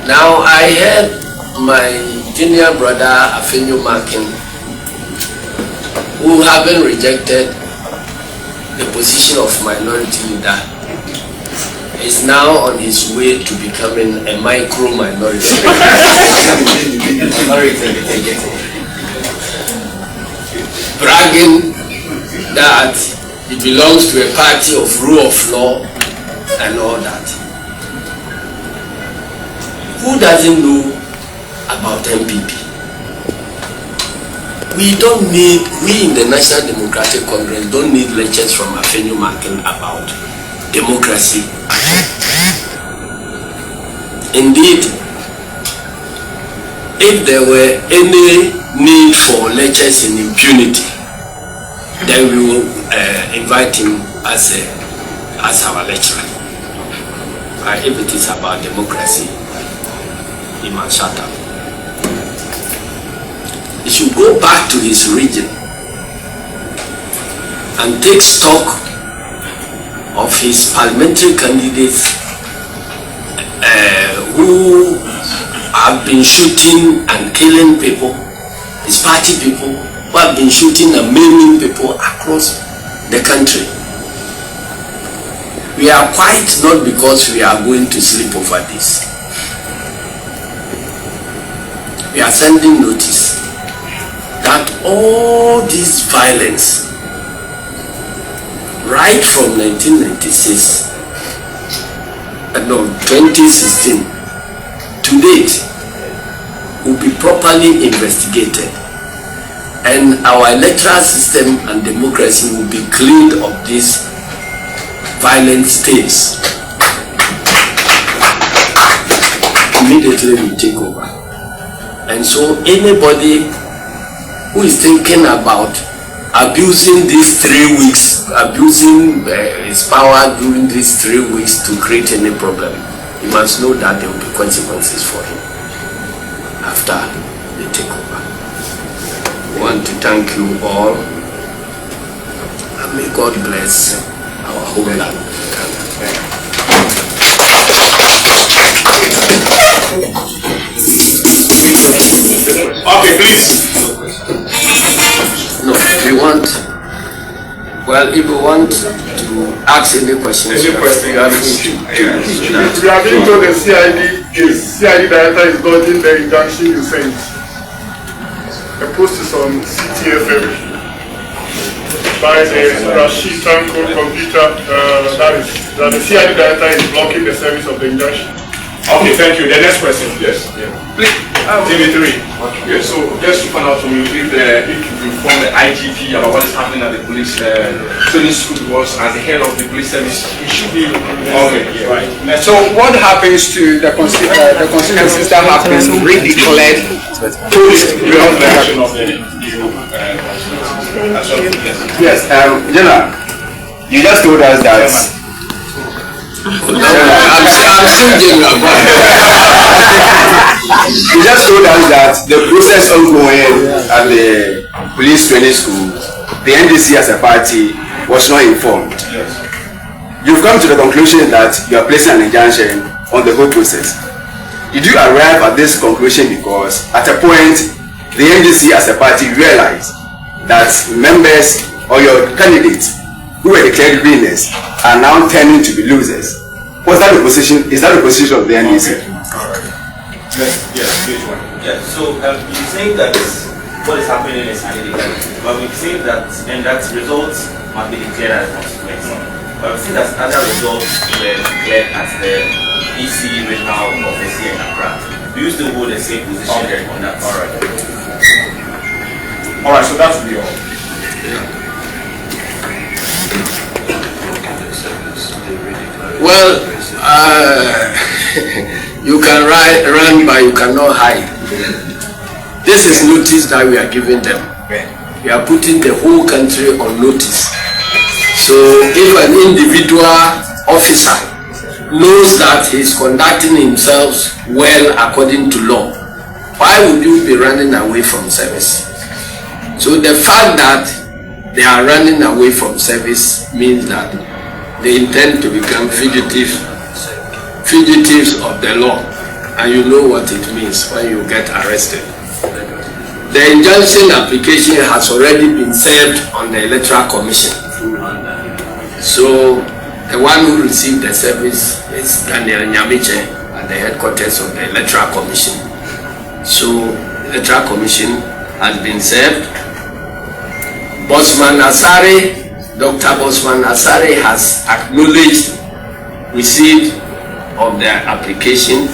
Now I heard my junior brother Afenyo Markin, who having rejected the position of minority leader, is now on his way to becoming a micro minority. Bragging that he belongs to a party of rule of law and all that. Who doesn't know about MPP? We in the National Democratic Congress don't need lectures from Afenyo Markin about democracy. Indeed, if there were any need for lectures in impunity, then we will invite him as our lecturer. If it is about democracy, he must shut up. He should go back to his region and take stock of his parliamentary candidates who have been shooting and killing people, his party people who have been shooting and maiming people across the country. We are quiet not because we are going to sleep over this. We are sending notice that all this violence, right from 1996, 2016 to date, will be properly investigated, and our electoral system and democracy will be cleaned of these violent states. Immediately we take over. And so anybody who is thinking about abusing these 3 weeks, abusing his power during these 3 weeks to create any problem, he must know that there will be consequences for him after they take over. I want to thank you all, and may God bless our homeland. Okay, please. No, if you want, well, if you want to ask any questions, Any question? you are free to. We have been told the CID director is dodging the injunction you sent. The post is on CTFM by the Rashid Tanko computer. That the CID director is blocking the service of the injunction. Okay, thank you. The next question, yes. Yeah. Please, TV3. Okay, so just to find out from you if you inform the IGP about what is happening at the police training school, because as the head of the police service, he should be. Okay, yeah. Right. So what happens to the constituencies that have been redeclared post You have the action of the EU. Yes, General, you just told us that. I'm still general. You just told us that the process ongoing at the police training school, the NDC as a party was not informed. Yes. You've come to the conclusion that you are placing an injunction on the whole process. Did you arrive at this conclusion because at a point the NDC as a party realized that members or your candidates who were declared winners are now turning to be losers? Was that the position? Is that the position of the NDC? Okay. All right. Yes, please. Yeah, so you say that what is happening is analytical, but we say that and that results must be declared as a consequence. But we see that other results were declared as the EC regional office here in Accra. Do you still hold the same position on that? All right. All right, so that will be all. Well, you can run, but you cannot hide. This is notice that we are giving them. We are putting the whole country on notice. So if an individual officer knows that he is conducting himself well according to law, why would you be running away from service? So the fact that they are running away from service means that they intend to become fugitives of the law. and you know what it means when you get arrested. The injunction application has already been served on the Electoral Commission. So the one who received the service is Daniel Nyamiche at the headquarters of the Electoral Commission. So the Electoral Commission has been served. Bosman Asare, Dr. Bosman Asare has acknowledged receipt of the application,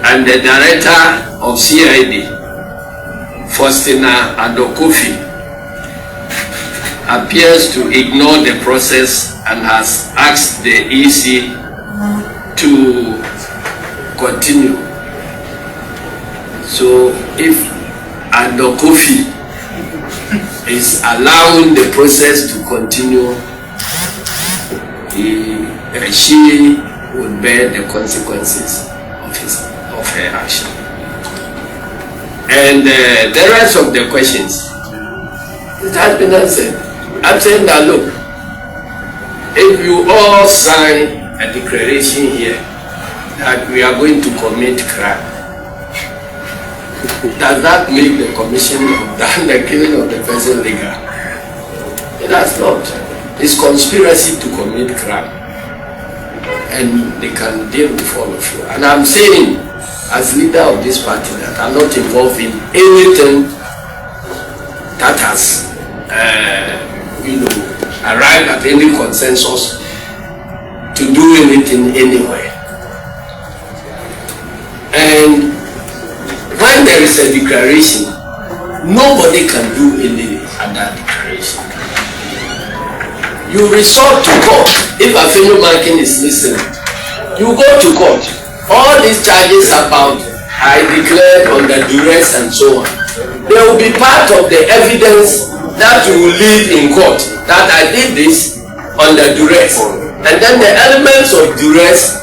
and the director of CID, Faustina Adokofi, appears to ignore the process and has asked the EC to continue. So if Adokofi is allowing the process to continue, she would bear the consequences of her action. And the rest of the questions, it has been answered. I'm saying that, look, if you all sign a declaration here that we are going to commit crime, does that make the commission of the killing of the person legal? It has not. It's conspiracy to commit crime, and they can deal with all of you. And I'm saying, as leader of this party, that I'm not involved in anything that has, arrived at any consensus to do anything anywhere. And when there is a declaration, nobody can do any other declaration. You resort to court. If Afenyo Markin is listening, you go to court. All these charges about I declared under duress and so on, they will be part of the evidence that you will lead in court, that I did this under duress. And then the elements of duress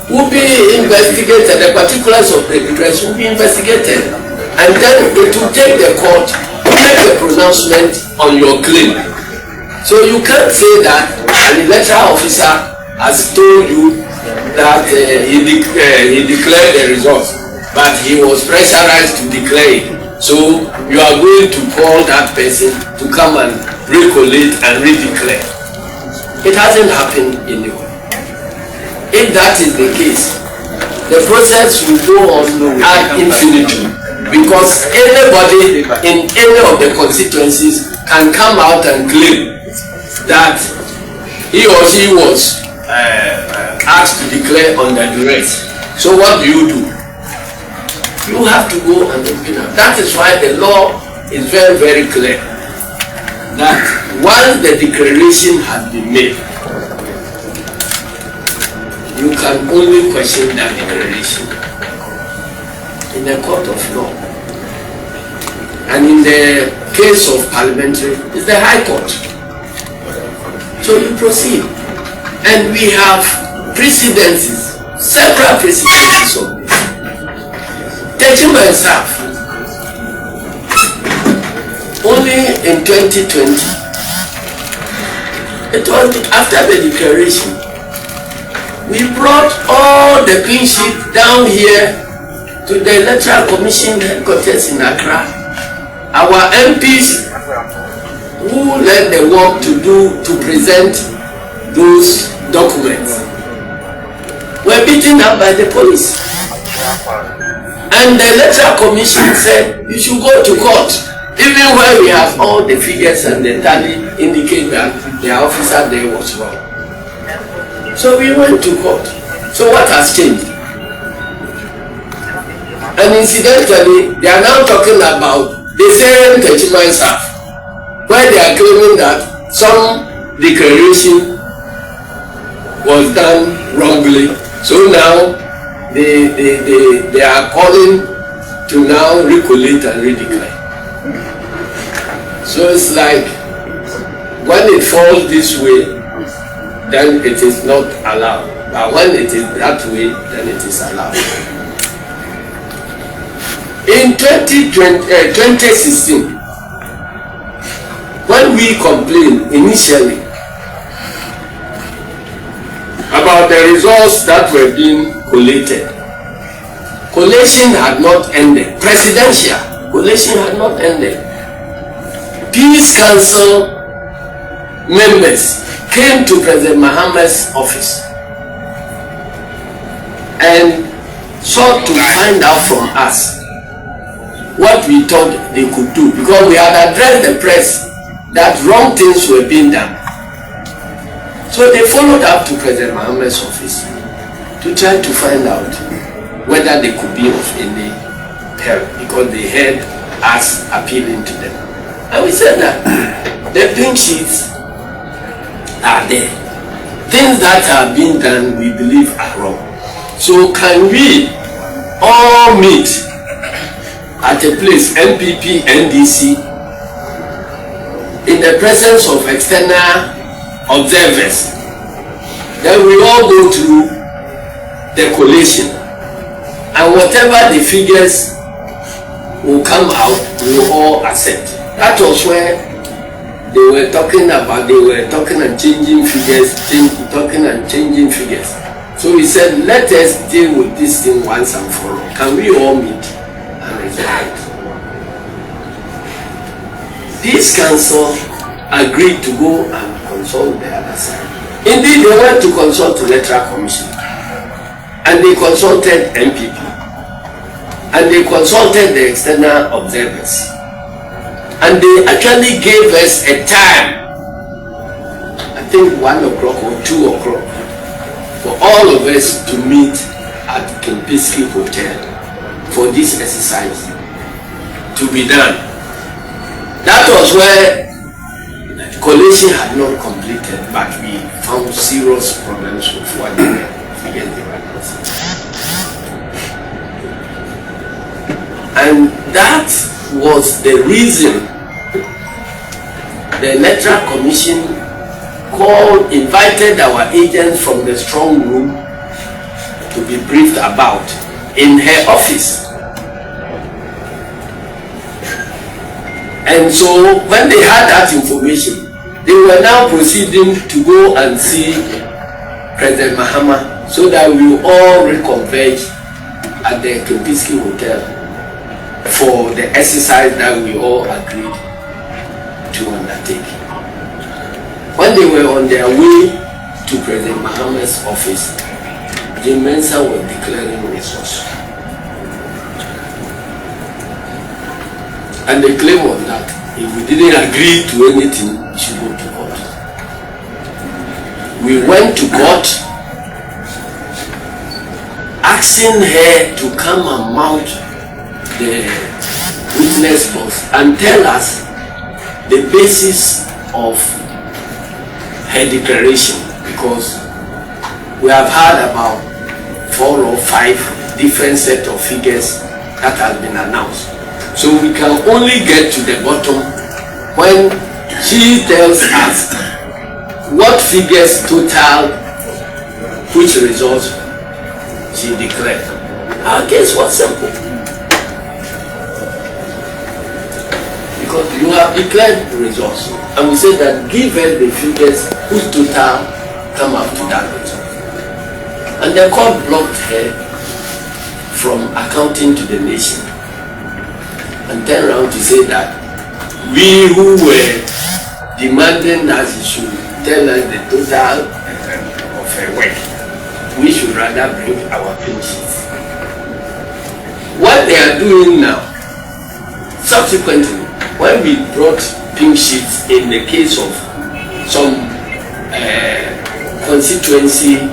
will be investigated, the particulars of the duress will be investigated. And then it will take the court to make a pronouncement on your claim. So you can't say that an electoral officer has told you that he declared the results, but he was pressurized to declare it. So you are going to call that person to come and recollate and redeclare. It hasn't happened anywhere. If that is the case, the process will go on ad infinitum, because anybody in any of the constituencies can come out and claim that he or she was asked to declare under duress. So what do? You have to go and open up. That is why the law is very, very clear that once the declaration has been made, you can only question that declaration in the court of law. And in the case of parliamentary, it's the High Court. So you proceed. And we have precedences, several precedences of this. Taking myself, only in 2020, it was after the declaration, we brought all the clean sheet down here to the Electoral Commission headquarters in Accra. Our MPs who led the work to present those documents were beaten up by the police. And the Electoral Commission said you should go to court, even when we have all the figures and the tally indicate that the officer there was wrong. So we went to court. So what has changed? And incidentally, they are now talking about the same Nketia staff, where they are claiming that some declaration was done wrongly. So now they are calling to now recollate and redeclare. So it's like when it falls this way, then it is not allowed. But when it is that way, then it is allowed. In 2016, when we complained initially about the results that were being collated, collation had not ended. Presidential collation had not ended. Peace Council members came to President Mahama's office and sought to find out from us what we thought they could do, because we had addressed the press that wrong things were being done. So they followed up to President Mahama's office to try to find out whether they could be of any help, because they heard us appealing to them. And we said that the pink sheets are there. Things that are being done, we believe, are wrong. So can we all meet at a place, MPP, NDC, in the presence of external observers, then we all go through the collation, and whatever the figures will come out, we will all accept. That was where they were talking about, they were talking and changing figures, talking and changing figures. So we said, let us deal with this thing once and for all. Can we all meet and resolve it? This council agreed to go and consult the other side. Indeed, they went to consult the electoral commission, and they consulted MPP, and they consulted the external observers, and they actually gave us a time, I think 1 o'clock or 2 o'clock, for all of us to meet at Kempisky Hotel for this exercise to be done. That was where collation had not completed, but we found serious problems with what they were figuring they were not. And that was the reason the electoral commission invited our agents from the strong room to be briefed about in her office. And so when they had that information, they were now proceeding to go and see President Mahama so that we will all reconverge at the Kempisky Hotel for the exercise that we all agreed to undertake. When they were on their way to President Mahama's office, Jim Mensah was declaring results. And the claim was that if we didn't agree to anything, we should go to court. We went to court asking her to come and mount the witness box and tell us the basis of her declaration, because we have had about 4 or 5 different set of figures that have been announced. So we can only get to the bottom when she tells us what figures total, which results she declared. Our case was simple. Because you have declared results, and we said that give her the figures whose total come up to that result. And the court blocked her from accounting to the nation and turned around to say that we who were demanding that she should tell us the total of her work, we should rather bring our pink sheets. What they are doing now, subsequently, when we brought pink sheets in the case of some constituency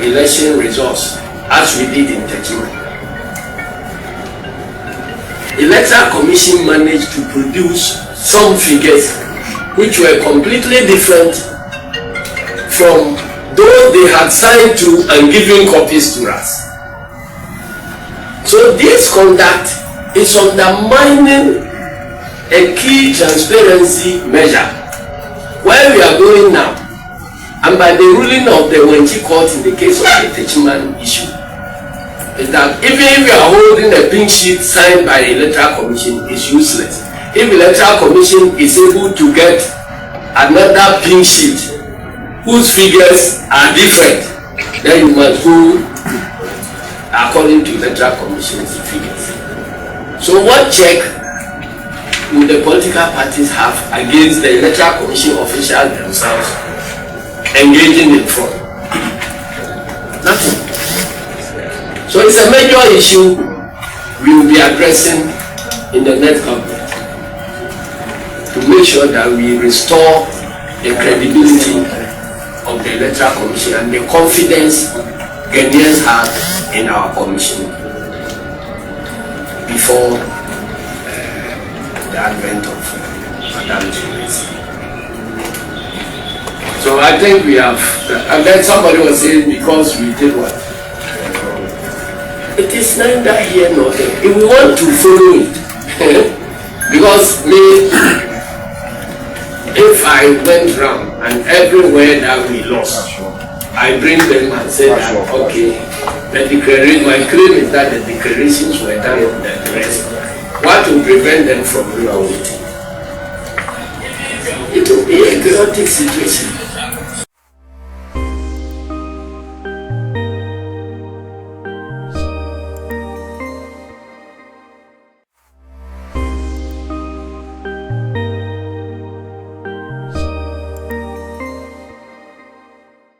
election results, as we did in Techima, Electoral Commission managed to produce some figures which were completely different from those they had signed to and given copies to us. So this conduct is undermining a key transparency measure. Where we are going now, and by the ruling of the Wenchi court in the case of the Techiman issue, is that even if you are holding a pink sheet signed by the Electoral Commission, it's useless. If the Electoral Commission is able to get another pink sheet whose figures are different, then you must go according to Electoral Commission's figures. So what check would the political parties have against the Electoral Commission officials themselves engaging in fraud? Nothing. So it's a major issue we will be addressing in the next government to make sure that we restore the credibility of the Electoral Commission and the confidence Ghanaians have in our commission before the advent of Madam Julius. So I think we have, and then somebody was saying because we did what? It is neither here nor there. If we want to follow it, because me, if I went round and everywhere that we lost, I bring them and say that, okay, the declaration, my claim is that the declarations were done on the rest. What will prevent them from revoting? It will be a chaotic situation.